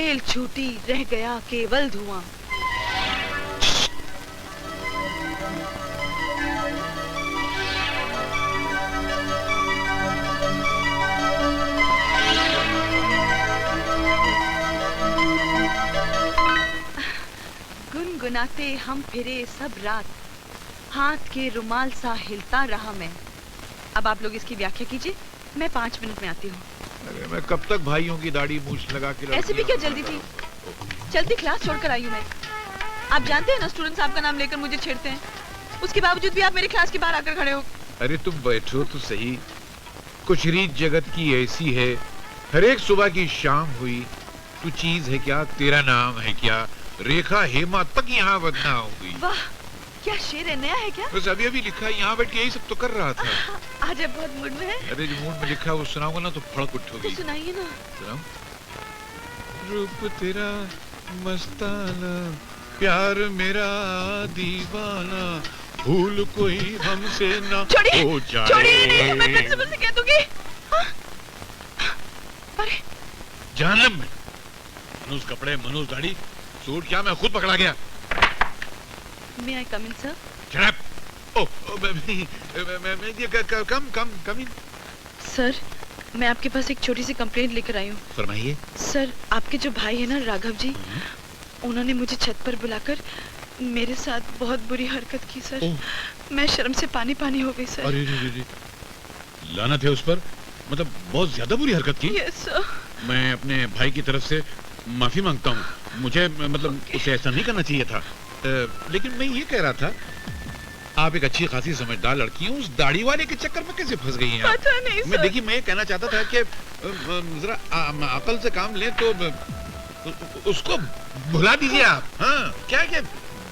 Rail छूटी रह गया केवल धुआं। गुनगुनाते हम फिरे सब रात, हाथ के रुमाल सा हिलता रहा मैं। अब आप लोग इसकी व्याख्या कीजिए, मैं 5 मिनट में आती हूँ। अरे मैं कब तक भाइयों की दाढ़ी मूछ लगा के ऐसे भी क्या जल्दी थी? चलती क्लास छोड़कर आई हूँ मैं। आप जानते हैं ना, स्टूडेंट साहब का नाम लेकर मुझे छेड़ते हैं। उसके बावजूद भी आप मेरी क्लास के बाहर आकर खड़े हो। अरे तुम बैठो तो सही। कुछ रीत जगत की ऐसी है, हर एक सुबह की शाम हुई। तू चीज है क्या, तेरा नाम है क्या, रेखा हेमा तक यहाँ बदना हो गई। वाह, क्या शेर है, नया है क्या? बस अभी अभी लिखा है, यहाँ बैठ के यही सब तो कर रहा था। आज आप बहुत मूड में हैं। अरे जो मूड में लिखा है वो सुनाऊंगा ना तो फड़क उठोगी। तो सुनाइए ना। सुनाऊं? रूप तेरा मस्ताना, प्यार मेरा दीवाना, भूल कोई हमसे ना हो जाए। छोड़िए नहीं, मैं प्रिंसिपल से कह दूंगी। अरे जानम में मनुष्य कपड़े, मनुष्य दाढ़ी, सूट क्या मैं खुद पकड़ा गया। May I come in, sir? शराब। कम इन। सर, मैं आपके पास एक छोटी सी कंप्लेंट लेकर आई हूँ। फरमाइए। सर, आपके जो भाई है ना राघव जी, उन्होंने मुझे छत पर बुलाकर मेरे साथ बहुत बुरी हरकत की सर। मैं शर्म से पानी पानी हो गई सर। अरे रे, लानत है उस पर, मतलब बहुत ज्यादा बुरी हरकत की। Yes sir. मैं अपने भाई की तरफ से माफी मांगता हूँ। मुझे मतलब उसे ऐसा नहीं करना चाहिए था। लेकिन मैं ये कह रहा था, आप एक अच्छी खासी समझदार लड़की हैं, उस दाढ़ी वाले के चक्कर में कैसे फंस गई हैं? पता नहीं सर। देखिए, मैं ये कहना चाहता था कि जरा अकल से काम लें तो उसको भुला दीजिए आप। हाँ, क्या क्या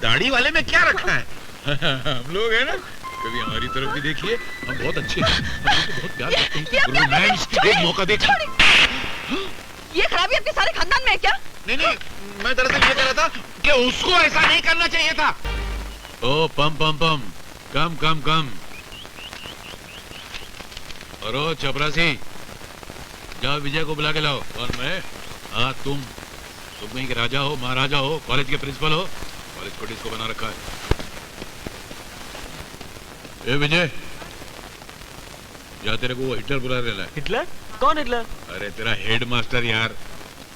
दाढ़ी वाले में क्या रखा है? हम लोग है ना, कभी हमारी तरफ भी देखिए, हम बहुत अच्छे हैं, हम लोग बहुत प्यार करते हैं। रोमांस एक मौका देखिए। ये खराबी आपके सारे खानदान में है क्या? नहीं, मैं दरअसल ये कह रहा था कि उसको ऐसा नहीं करना चाहिए था। ओ पम कम। और ओ चपरासी, जाओ विजय को बुला के लाओ। और मैं, हाँ तुम कहीं के राजा हो, महाराजा हो, कॉलेज के प्रिंसिपल हो, कॉलेज को डिस्को बना रखा है। ए विजय, जा तेरे को वो हिटलर बुला रहा है। हिटलर? कौन हिटलर? अरे तेरा हेड मास्टर यार।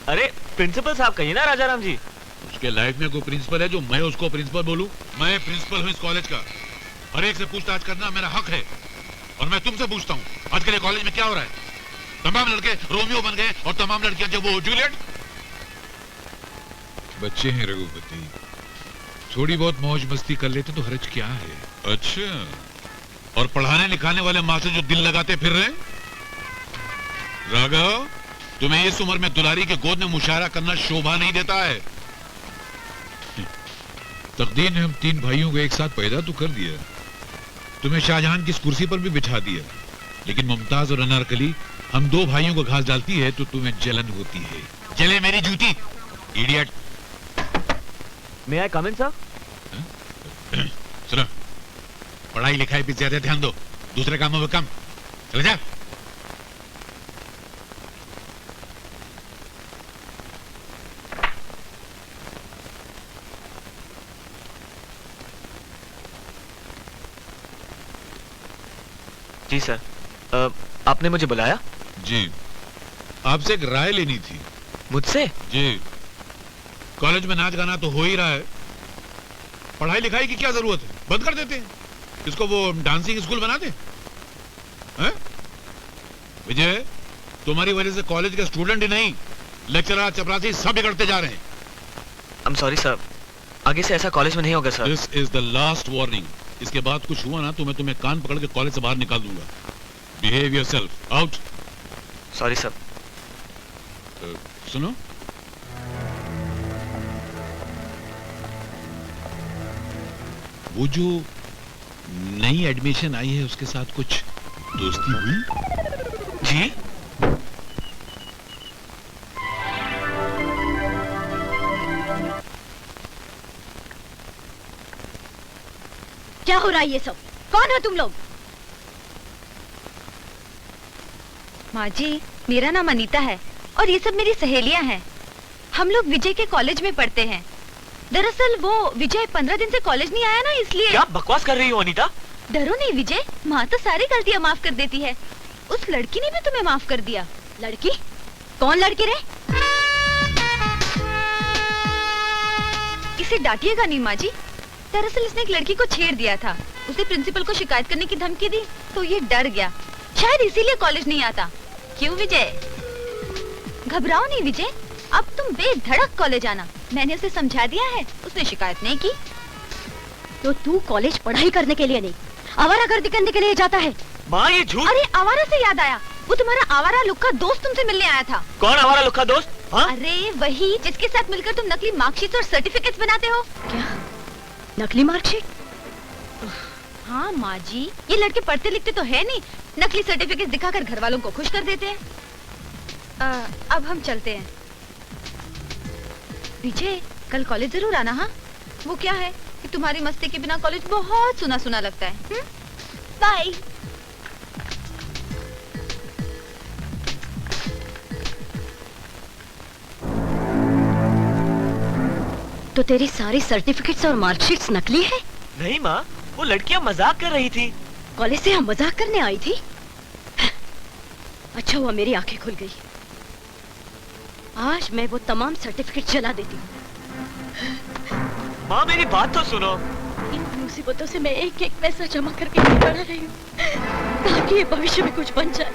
अरे प्रिंसिपल साहब कहिए ना राजाराम जी। उसके लाइफ में कोई प्रिंसिपल है जो मैं उसको प्रिंसिपल बोलूं? मैं प्रिंसिपल हूं इस कॉलेज का। हर एक से पूछताछ करना मेरा हक है। और मैं तुमसे पूछता हूं, आजकल कॉलेज में क्या हो रहा है? तमाम लड़के रोमियो बन गए और तमाम लड़कियां जो वो जूलियट। बच्चे हैं रघुपति, थोड़ी बहुत मौज मस्ती कर लेते तो हर्ज क्या है? अच्छा, और पढ़ाने लिखाने वाले मास्टर जो दिल लगाते फिर रहे? राघव, तुम्हें इस उम्र में दुलारी के गोद में मुशायरा करना शोभा नहीं देता है। तकदीर ने हम 3 भाइयों को एक साथ पैदा तो कर दिया, तुम्हें शाहजहां की इस कुर्सी पर भी बिठा दिया, लेकिन मुमताज और अनारकली हम 2 भाइयों को घास डालती है तो तुम्हें जलन होती है। जले मेरी जूती, idiot. May I come in, sir? सुनो, पढ़ाई लिखाई पे ज्यादा ध्यान दो, दूसरे कामों में कम। चले जा। जी सर, आपने मुझे बुलाया? जी, आपसे एक राय लेनी थी। मुझसे? जी, कॉलेज में नाच गाना तो हो ही रहा है, पढ़ाई लिखाई की क्या जरूरत है? बंद कर देते हैं, इसको वो डांसिंग स्कूल बना दे। हैं? विजय, तुम्हारी वजह से कॉलेज के स्टूडेंट ही नहीं, लेक्चरर, चपरासी सब बिगड़ते जा रहे हैं। I'm sorry सर, आगे से ऐसा कॉलेज में नहीं होगा sir. This is the last warning. इसके बाद कुछ हुआ ना तो मैं तुम्हें कान पकड़ के कॉलेज से बाहर निकाल दूंगा। Behave yourself. Out. Sorry sir. सुनो, वो जो नई एडमिशन आई है उसके साथ कुछ दोस्ती हुई? जी? क्या हो रहा है ये सब? कौन हो तुम लोग? माँ जी, मेरा नाम अनीता है और ये सब मेरी सहेलियां हैं। हम लोग विजय के कॉलेज में पढ़ते हैं। दरअसल वो विजय 15 दिन से कॉलेज नहीं आया ना, इसलिए। क्या बकवास कर रही हो अनीता? डरो नहीं विजय, माँ तो सारी गलतियाँ माफ कर देती है। उस लड़की ने भी तुम्हें माफ कर दिया। लड़की? कौन लड़की रे? इसे डांटिएगा नहीं माँ जी। दरअसल इसने एक लड़की को छेड़ दिया था। उसे प्रिंसिपल को शिकायत करने की धमकी दी तो ये डर गया, शायद इसीलिए कॉलेज नहीं आता। क्यों विजय? घबराओ नहीं विजय, अब तुम बेधड़क कॉलेज आना। मैंने उसे समझा दिया है, उसने शिकायत नहीं की। तो तू कॉलेज पढ़ाई करने के लिए नहीं, आवारागर्दी करने के लिए जाता है। माँ ये झूठ। अरे आवारा से याद आया, वो तुम्हारा आवारा लुक्का दोस्त तुमसे मिलने आया था। कौन आवारा लुक्का दोस्त? हाँ? अरे वही जिसके साथ मिलकर तुम नकली मार्कशीट और सर्टिफिकेट्स बनाते हो। क्या नकली मार्कशीट? हाँ माँ जी, ये लड़के पढ़ते लिखते तो है नहीं, नकली सर्टिफिकेट दिखाकर घर वालों को खुश कर देते हैं। अब हम चलते हैं। विजय कल कॉलेज जरूर आना। हाँ, वो क्या है कि तुम्हारी मस्ती के बिना कॉलेज बहुत सुना सुना लगता है। बाय। तो तेरी सारी सर्टिफिकेट्स और मार्कशीट्स नकली है? नहीं माँ, वो लड़कियाँ मजाक कर रही थी। कॉलेज से हम मजाक करने आई थी? अच्छा हुआ मेरी आंखें खुल गई। आज मैं वो तमाम सर्टिफिकेट जला देती हूँ। माँ मेरी बात तो सुनो। इन मुसीबतों से मैं एक एक पैसा जमा करके नहीं बढ़ा रही हूँ ताकि ये भविष्य में कुछ बन जाए,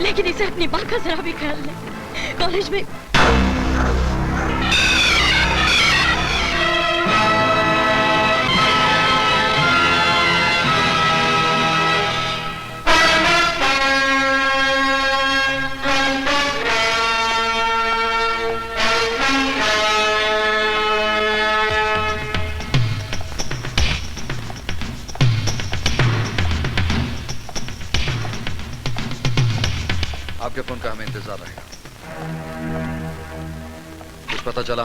लेकिन इसे अपनी माँ का जरा भी ख्याल नहीं। कॉलेज में आपके फोन का हमें इंतजार रहेगा। कुछ पता चला?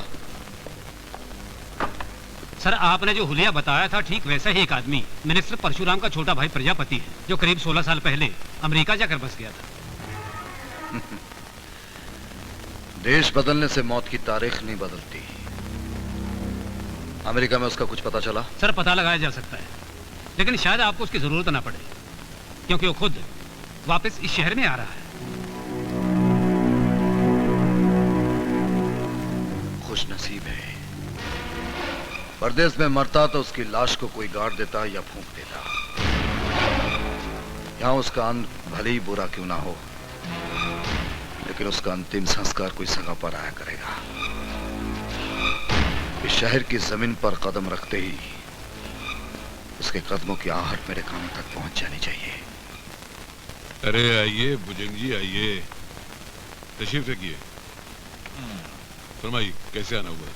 सर आपने जो हुलिया बताया था ठीक वैसा ही एक आदमी मिनिस्टर परशुराम का छोटा भाई प्रजापति है, जो करीब 16 साल पहले अमेरिका जाकर बस गया था। देश बदलने से मौत की तारीख नहीं बदलती। अमेरिका में उसका कुछ पता चला? सर पता लगाया जा सकता है, लेकिन शायद आपको उसकी जरूरत ना पड़े, क्योंकि वो खुद वापस इस शहर में आ रहा है। खुश नसीब है। परदेश में मरता तो उसकी लाश को कोई गाड़ देता या फूंक देता। यहां उसका अंत भले ही बुरा क्यों ना हो, लेकिन उसका अंतिम संस्कार कोई सगा पर आया करेगा। इस शहर की जमीन पर कदम रखते ही उसके कदमों की आहट मेरे कानों तक पहुंच जानी चाहिए। अरे आइए भुजंग जी, आइए, तशरीफ रखिए। फरमाइए कैसे आना हुआ?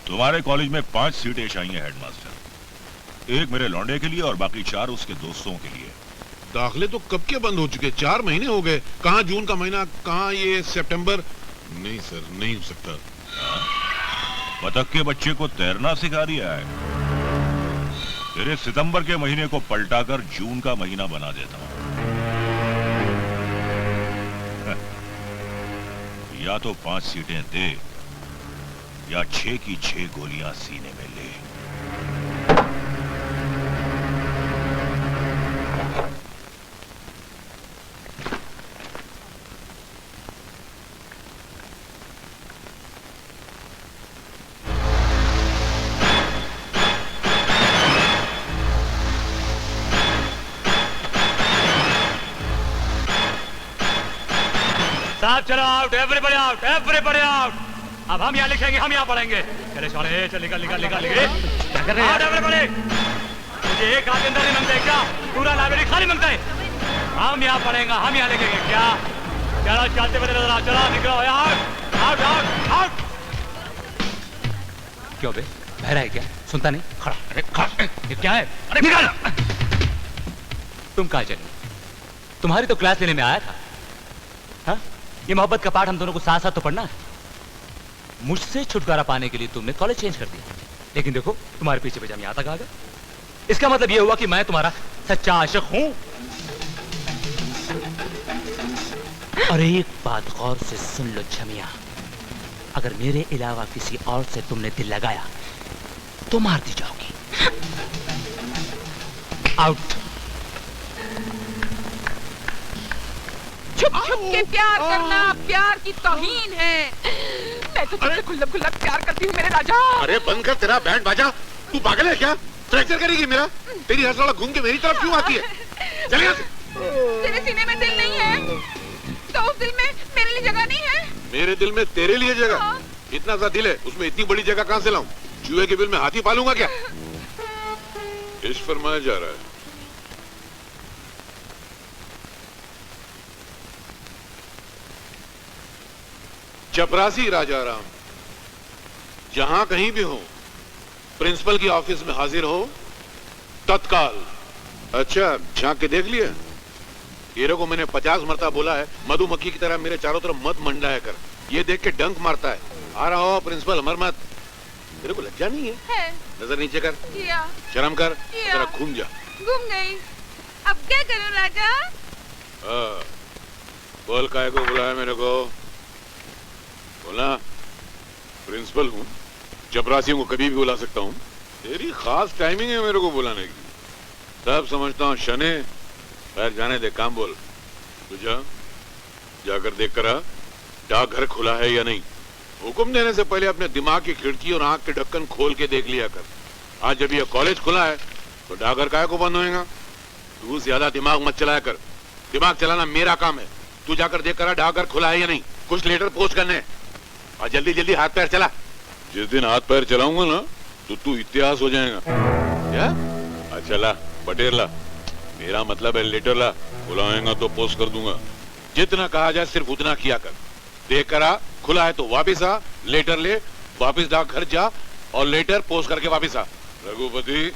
तुम्हारे कॉलेज में 5 सीटें आई हैं हेडमास्टर। एक मेरे लौंडे के लिए और बाकी 4 उसके दोस्तों के लिए। दाखिले तो कब के बंद हो चुके, 4 महीने हो गए। कहाँ जून का महीना, कहाँ ये सितंबर। नहीं सर, नहीं हो सकता। बतख के बच्चे को तैरना सिखा दिया है। तेरे सितंबर के महीने को पलटाकर जून का महीना बना देता हूं। या तो 5 सीटें दे या 6 की 6 गोलियां सीने में ले। साहब चलो out, everybody out, everybody out. अब हम यहाँ लिखेंगे, हम यहाँ पढ़ेंगे। चले साले, चल निकल निकल निकल निकल। क्या कर रहे हैं? Out everybody. मुझे एक आदमी अंदर नहीं मांगता है क्या? पूरा लाइब्रेरी खाली मांगता है। हम यहाँ पढ़ेंगे, हम यहाँ लिखेंगे। क्या चलो चलते हुए नजर आओ, चलो निकलो। Out out out out. क्यों बे, बहरा है क्या? सुनता नहीं? खड़ा। अरे खड़ा, ये क्या है? अरे निकल। तुम कहाँ चले? तुम्हारी तो क्लास लेने में आया था। हाँ? ये मोहब्बत का पाठ हम दोनों को साथ साथ तो पढ़ना है। मुझसे छुटकारा पाने के लिए तुमने कॉलेज चेंज कर दिया, लेकिन देखो तुम्हारे पीछे पीछे हम यहाँ तक आ गए। इसका मतलब ये हुआ कि मैं तुम्हारा सच्चा आशिक हूं। और एक बात गौर से सुन लो छमिया, अगर मेरे अलावा किसी और से तुमने दिल लगाया तो मार दी जाओगी। आउट। छुप छुप के प्यार करना प्यार की तौहीन है। मैं तो तुझसे खुल्लम खुल्ला प्यार करती हूँ मेरे राजा। अरे बंद कर तेरा बैंड बाजा। तू पागल है क्या? फ्रैक्चर करेगी मेरा। तेरी हर साला घूम के मेरी तरफ क्यों आती है? चल यहाँ से। तेरे सीने में दिल नहीं है तो उस दिल में मेरे लिए जगह नहीं है। मेरे दिल में तेरे लिए जगह? हाँ। इतना सा दिल है उसमें इतनी बड़ी जगह कहाँ से लाऊं? चूहे के बिल में हाथी पालूंगा क्या? इश्क फरमाया जा रहा है। चपरासी राजा राम, जहां कहीं भी हो प्रिंसिपल की ऑफिस में हाजिर हो तत्काल। अच्छा झांक के देख लिया? हीरो को मैंने 50 मरतबा बोला है मधुमक्खी की तरह मेरे चारों तरफ मत मंडराया कर। ये देख के डंक मारता है। आ रहा हो प्रिंसिपल, अमर मत। तेरे को लज्जा नहीं है? नजर नीचे कर। किया। शर्म कर। किया। जरा घूम जा। घूम गई। अब क्या करूं राजा? बोल काहे को बुलाया मेरे को? बोला प्रिंसिपल हूँ, चपरासियों को कभी भी बुला सकता हूँ। तेरी खास टाइमिंग है मेरे को बुलाने की। सब समझता हूँ शने। खैर जाने दे, काम बोल। तू जाकर देख कर डाकघर खुला है या नहीं। हुक्म देने से पहले अपने दिमाग की खिड़की और आंख के ढक्कन खोल के देख लिया कर। आज जब ये कॉलेज खुला है तो डाकघर काहे को बंद होएगा? तू ज्यादा दिमाग मत चलाया कर। दिमाग चलाना मेरा काम है। तू जाकर देख कर डाकघर खुला है या नहीं। कुछ लेटर पोस्ट करने और जल्दी जल्दी हाथ पैर चला। जिस दिन हाथ पैर चलाऊंगा ना तो तू इतिहास हो जाएगा। क्या? अच्छा ला बटेर ला। मेरा मतलब है लेटर ला। बुलाएगा तो पोस्ट कर दूंगा। जितना कहा जाए सिर्फ उतना किया कर। देख कर आ, खुला है तो वापिस आ, लेटर ले, वापिस डाकघर जा और लेटर पोस्ट करके वापिस आ। रघुपति,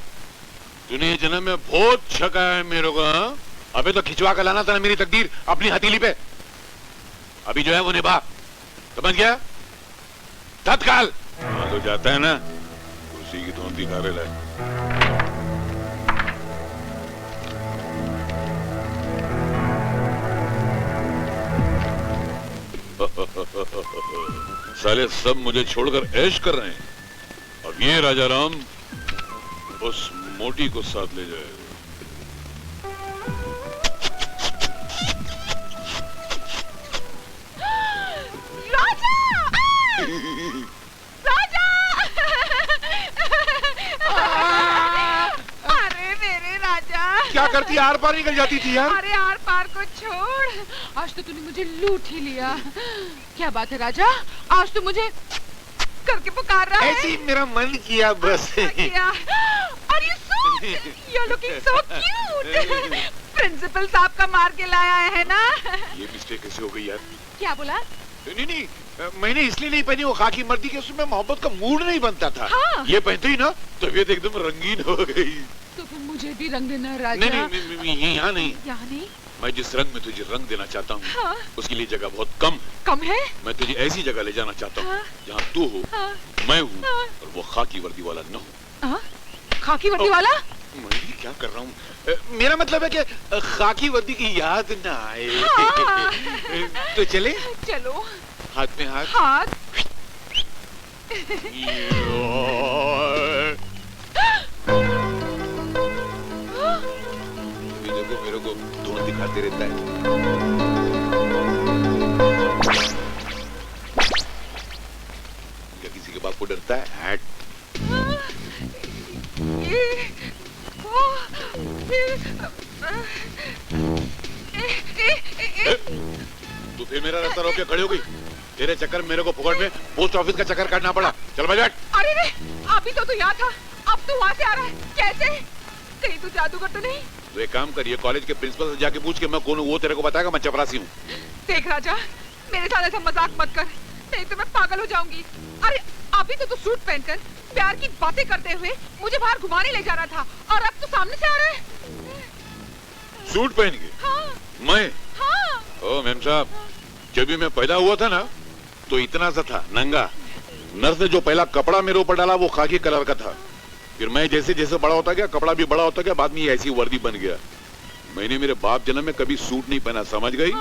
तूने जन्म में बहुत छका है मेरे को। हाँ? अबे तो खिंचवा कर लाना था ना मेरी तकदीर अपनी हथेली पे। अभी जो है वो निभा। समझ गया? तत्काल। हाँ तो जाता है ना, कुर्सी की धोती खा रहे लाए। साले सब मुझे छोड़कर ऐश कर रहे हैं। अब ये राजा राम उस मोटी को साथ ले जाएगा। राजा! अरे मेरे राजा! क्या करती? आर पार निकल जाती थी यार। अरे आर पार को छोड़। आज तो तूने मुझे लूट ही लिया। क्या बात है राजा? आज तो मुझे करके पुकार रहा है। ऐसे ही मेरा मन किया बस। Are you so? You're looking so cute. Principal साहब का मार के लाया है ना? ये मिस्टेक कैसे हो गई यार? क्या बोला? नहीं, मैंने इसलिए नहीं पहनी वो खाकी मर्दी के उसमें मोहब्बत का मूड नहीं बनता था। हाँ। ये पहनते ही ना तबीयत एकदम रंगीन हो गई। तो फिर मुझे भी रंग देना राजा। नहीं, यहाँ नहीं। यहाँ नहीं? मैं जिस रंग में तुझे रंग देना चाहता हूँ हाँ। उसके लिए जगह बहुत कम है। मैं तुझे ऐसी जगह ले जाना चाहता हूँ हाँ। जहाँ तू हो, हाँ। मैं हूँ हाँ। और वो खाकी वर्दी वाला न हो। खाकी वर्दी वाला? मैं भी क्या कर रहा हूँ? मेरा मतलब है कि खाकी वर्दी की याद ना आए। हाँ। तो चले? चलो। हाथ में हाथ। हाथ। देखो मेरे को धुआं दिखाते रहता है। क्या किसी के बाप को डरता है? हैट। तू फिर मेरा रास्ता रोक के खड़ी हो गई। तेरे चक्कर मेरे को फुकट में पोस्ट ऑफिस का चक्कर काटना पड़ा। चल बैठ। अरे रे, अभी तो तू यहाँ था, अब तू वहाँ से आ रहा है। कैसे? कहीं तू जादूगर तो नहीं? तो एक काम करिए, कॉलेज के प्रिंसिपल से जाके पूछ के मैं कौन हूँ वो तेरे को बताएगा। मैं चपरासी हूँ। देख राजा, मेरे साथ ऐसा मजाक मत कर, नहीं तो मैं पागल हो जाऊंगी। अरे अभी तो तू सूट पहनकर प्यार की बातें करते हुए मुझे बाहर घुमाने ले जा रहा था और अब तू सामने से आ रहा है। सूट पहन के? हाँ। मैं? हाँ। ओ मैम साहब, जब भी मैं पैदा हुआ था ना तो इतना सा था, नंगा। नर्स ने जो पहला कपड़ा मेरे ऊपर डाला वो खाकी कलर का था। फिर मैं जैसे जैसे बड़ा होता गया, कपड़ा भी बड़ा होता गया, बाद में ये ऐसी वर्दी बन गया। मैंने मेरे बाप जन्म में कभी सूट नहीं पहना, समझ गई?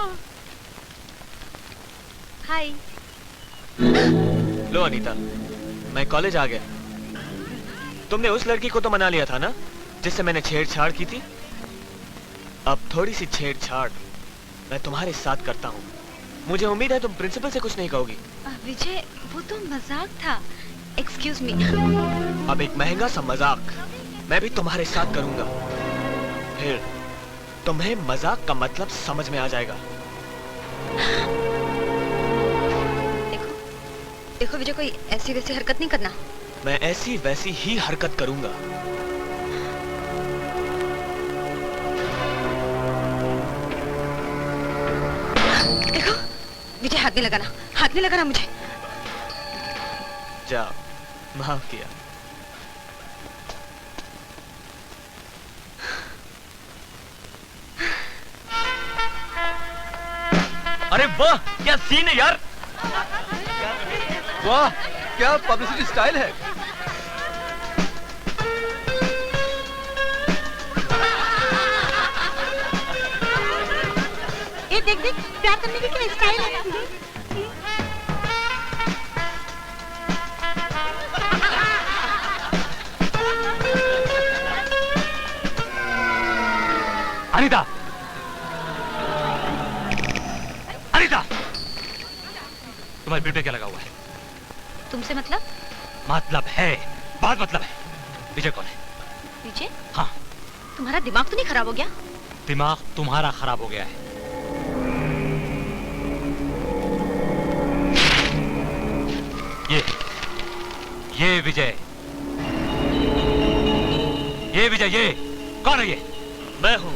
हाय। लो अनीता, मैं कॉलेज आ गया। तुमने उस लड़की को तो मना लिया था ना, जिससे मैंने छेड़छाड़ की थी। अब थोड़ी सी छेड़छाड़ मैं तुम्हारे साथ करता हूँ। मुझे उम्मीद है तुम प्रिंसिपल से कुछ नहीं कहोगी। विजय, वो तो मजाक था। Excuse me. अब एक महंगा सा मजाक मैं भी तुम्हारे साथ करूंगा, फिर तुम्हें मजाक का मतलब समझ में आ जाएगा। देखो देखो विजय, कोई ऐसी वैसी हरकत नहीं करना। मैं ऐसी वैसी ही हरकत करूंगा। देखो विजय, हाथ नहीं लगाना, हाथ नहीं लगाना मुझे। जाओ, माफ किया। अरे वाह, क्या सीन है यार। वाह, क्या पब्लिसिटी स्टाइल है। ये देख देख, प्यार करने की क्या स्टाइल है। अनीता, अनीता, तुम्हारे पेट पे क्या लगा हुआ है? तुमसे मतलब? मतलब है, बहुत मतलब है। विजय कौन है? विजय? हाँ। तुम्हारा दिमाग तो नहीं खराब हो गया? दिमाग तुम्हारा खराब हो गया है। ये विजय, ये विजय, ये कौन है? ये मैं हूं।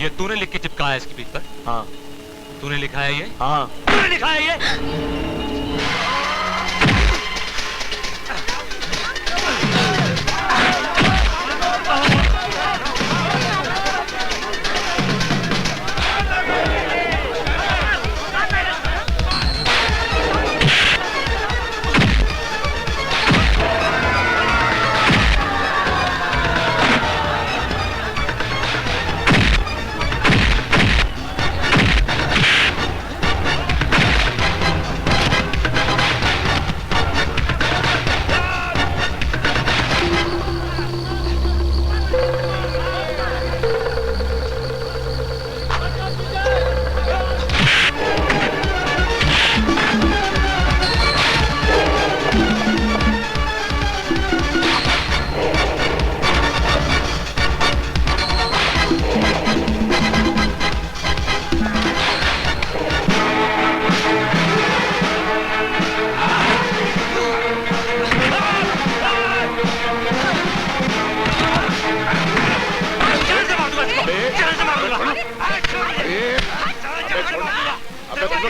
ये तूने लिख के चिपकाया इसकी पीठ पर? हाँ। तूने लिखा है ये? हाँ। तूने लिखा है ये?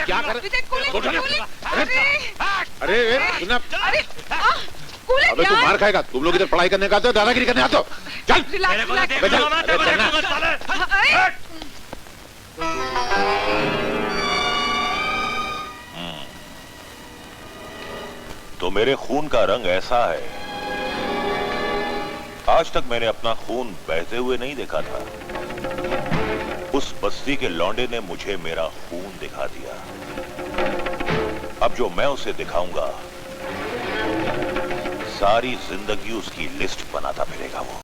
क्या कर अरे सुना, अबे तू मार खाएगा। तुम लोग इधर पढ़ाई करने का आते हो, दादागिरी करने आते हो? चल तो मेरे खून का रंग ऐसा है, आज तक मैंने अपना खून बहते हुए नहीं देखा था। उस बस्ती के लौंडे ने मुझे मेरा खून दिखा दिया। अब जो मैं उसे दिखाऊंगा, सारी जिंदगी उसकी लिस्ट बनाता फिरेगा वो।